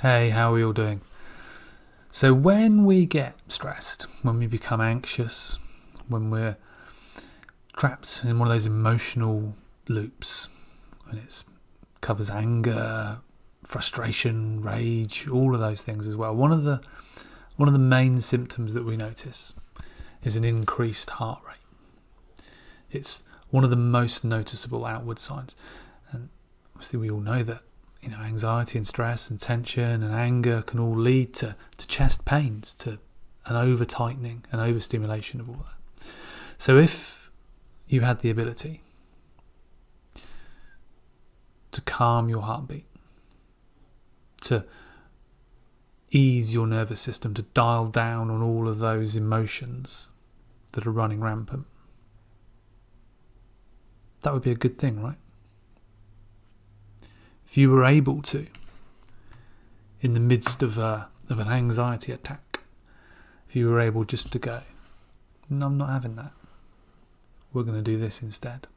Hey, how are we all doing? So when we get stressed, when we become anxious, when we're trapped in one of those emotional loops, and it covers anger, frustration, rage, all of those things as well. One of the main symptoms that we notice is an increased heart rate. It's one of the most noticeable outward signs, and obviously we all know that anxiety and stress and tension and anger can all lead to chest pains, to an over-tightening and overstimulation of all that. So if you had the ability to calm your heartbeat, to ease your nervous system, to dial down on all of those emotions that are running rampant, that would be a good thing, right? If you were able to, in the midst of an anxiety attack, if you were able just to go, no, I'm not having that. We're going to do this instead.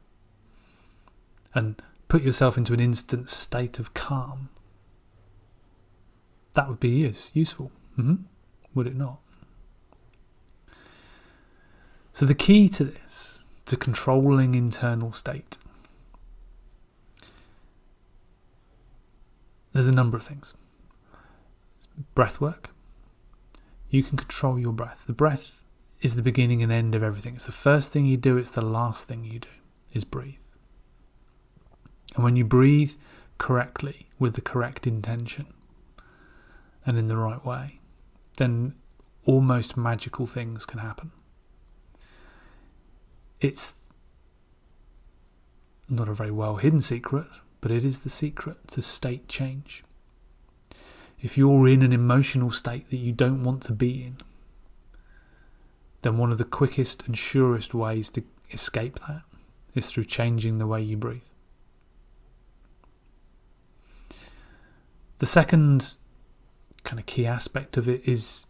And put yourself into an instant state of calm. That would be useful. Would it not? So the key to this, to controlling internal state, there's a number of things. Breath work. You can control your breath. The breath is the beginning and end of everything. It's the first thing you do. It's the last thing you do, is breathe. And when you breathe correctly, with the correct intention and in the right way, then almost magical things can happen. It's not a very well hidden secret, but it is the secret to state change. If you're in an emotional state that you don't want to be in, then one of the quickest and surest ways to escape that is through changing the way you breathe. The second kind of key aspect of it is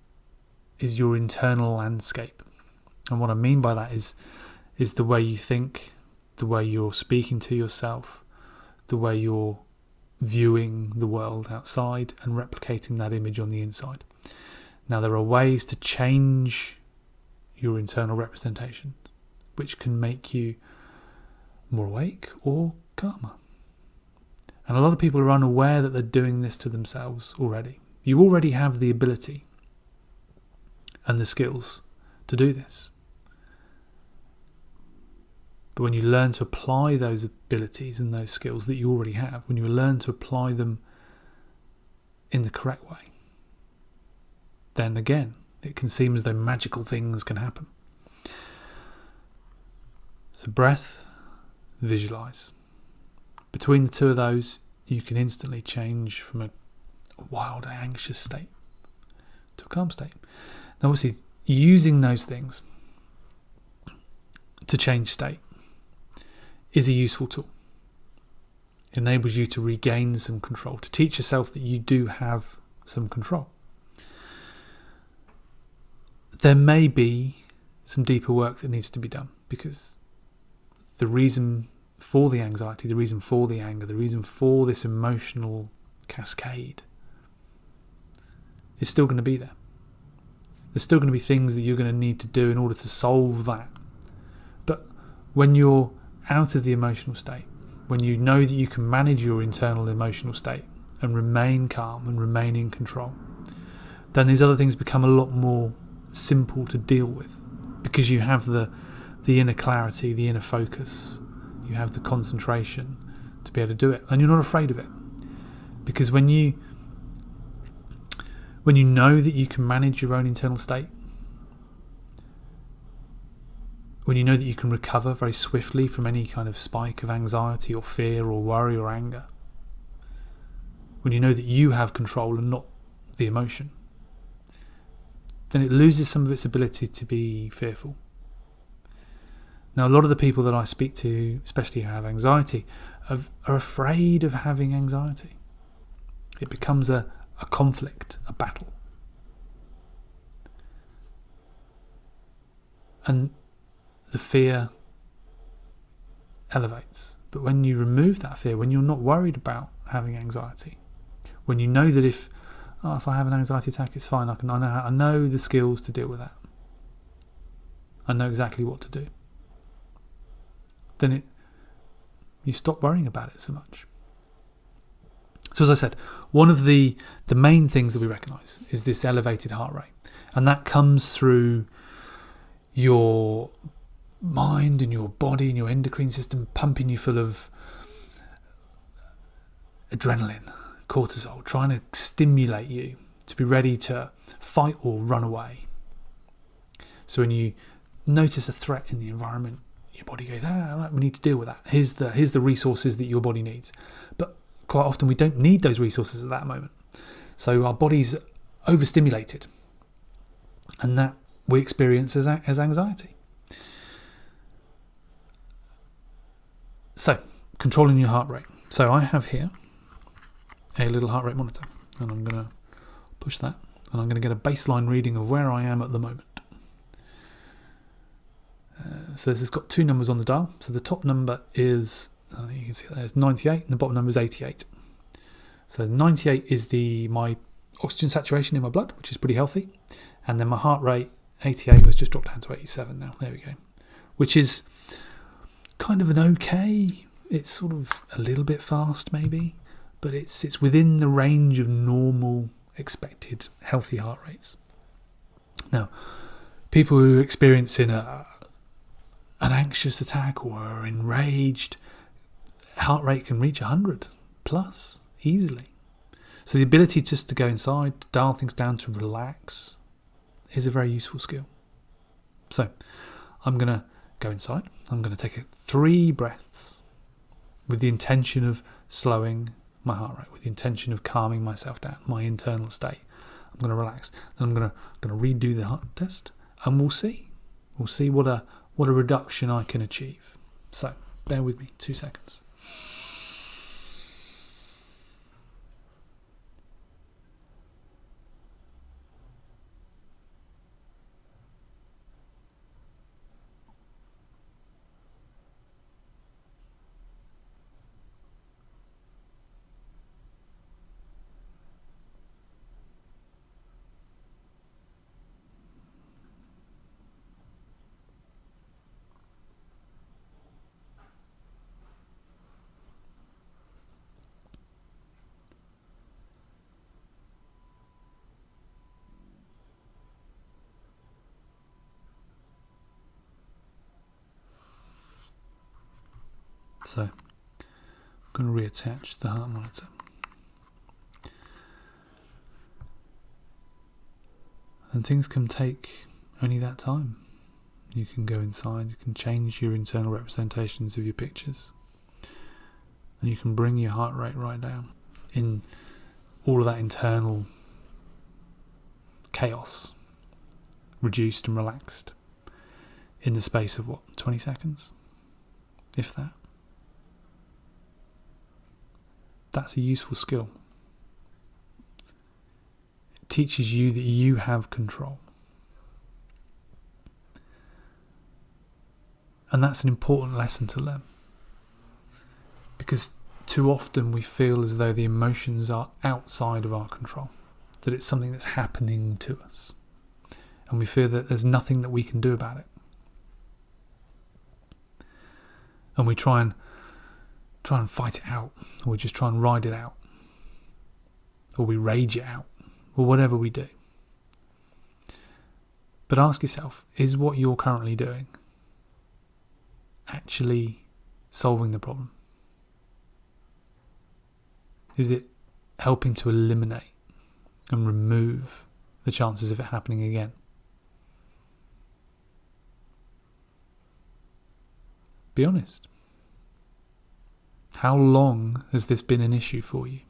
your internal landscape. And what I mean by that is the way you think, the way you're speaking to yourself, the way you're viewing the world outside and replicating that image on the inside. Now, there are ways to change your internal representation which can make you more awake or calmer. And a lot of people are unaware that they're doing this to themselves already. You already have the ability and the skills to do this. But when you learn to apply those abilities and those skills that you already have, when you learn to apply them in the correct way, then again, it can seem as though magical things can happen. So breath, visualize. Between the two of those, you can instantly change from a wild, anxious state to a calm state. Now, obviously, using those things to change state is a useful tool. It enables you to regain some control, to teach yourself that you do have some control. There may be some deeper work that needs to be done, because the reason for the anxiety, the reason for the anger, the reason for this emotional cascade is still going to be there. There's still going to be things that you're going to need to do in order to solve that. But when you're out of the emotional state, when you know that you can manage your internal emotional state and remain calm and remain in control, then these other things become a lot more simple to deal with, because you have the inner clarity, the inner focus, you have the concentration to be able to do it, and you're not afraid of it. Because when you know that you can manage your own internal state, when you know that you can recover very swiftly from any kind of spike of anxiety or fear or worry or anger, when you know that you have control and not the emotion, then it loses some of its ability to be fearful. Now, a lot of the people that I speak to, especially who have anxiety, are afraid of having anxiety. It becomes a conflict, a battle. And the fear elevates. But when you remove that fear, when you're not worried about having anxiety, when you know that if oh, if I have an anxiety attack, it's fine. I know the skills to deal with that. I know exactly what to do. Then you stop worrying about it so much. So as I said, one of the main things that we recognise is this elevated heart rate. And that comes through your mind and your body and your endocrine system pumping you full of adrenaline, cortisol, trying to stimulate you to be ready to fight or run away. So when you notice a threat in the environment, your body goes, right, we need to deal with that. Here's the resources that your body needs. But quite often we don't need those resources at that moment. So our body's overstimulated. And that we experience as anxiety. So, controlling your heart rate. So I have here a little heart rate monitor. And I'm going to push that. And I'm going to get a baseline reading of where I am at the moment. So this has got two numbers on the dial. So the top number is, you can see there's 98, and the bottom number is 88. So 98 is my oxygen saturation in my blood, which is pretty healthy. And then my heart rate, 88, was just dropped down to 87 now. There we go. Which is kind of an okay. It's sort of a little bit fast maybe, but it's within the range of normal, expected, healthy heart rates. Now, people who are experiencing an anxious attack or are enraged, heart rate can reach 100 plus easily. So the ability just to go inside, to dial things down, to relax is a very useful skill. So I'm going to go inside. I'm going to take 3 breaths with the intention of slowing my heart rate, with the intention of calming myself down, my internal state. I'm going to relax. Then I'm going to redo the heart test, and we'll see. We'll see what a reduction I can achieve. So bear with me 2 seconds. So I'm going to reattach the heart monitor. And things can take only that time. You can go inside, you can change your internal representations of your pictures, and you can bring your heart rate right down in all of that internal chaos, reduced and relaxed in the space of 20 seconds, if that. That's a useful skill. It teaches you that you have control. And that's an important lesson to learn. Because too often we feel as though the emotions are outside of our control, that it's something that's happening to us. And we feel that there's nothing that we can do about it. And we try and fight it out, or we just try and ride it out, or we rage it out, or whatever we do. But ask yourself, is what you're currently doing actually solving the problem? Is it helping to eliminate and remove the chances of it happening again? Be honest. How long has this been an issue for you?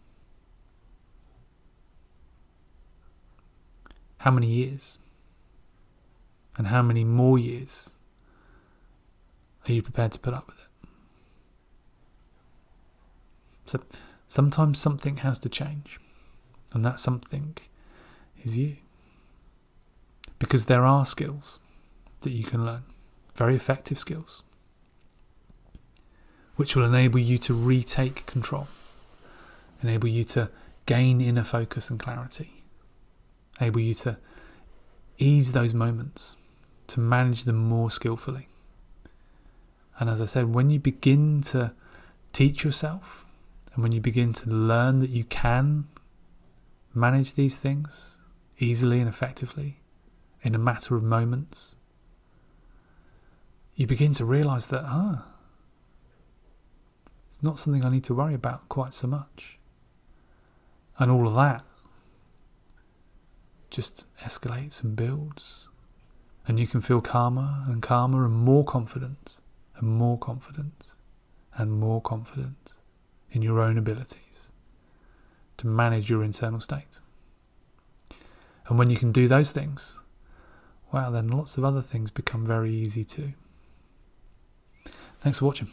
How many years? And how many more years are you prepared to put up with it? So sometimes something has to change, and that something is you. Because there are skills that you can learn, very effective skills, which will enable you to retake control, enable you to gain inner focus and clarity, enable you to ease those moments, to manage them more skillfully. And as I said, when you begin to teach yourself, and when you begin to learn that you can manage these things easily and effectively in a matter of moments, you begin to realise that, it's not something I need to worry about quite so much. And all of that just escalates and builds. And you can feel calmer and calmer and more confident and more confident and more confident in your own abilities to manage your internal state. And when you can do those things, wow, then lots of other things become very easy too. Thanks for watching.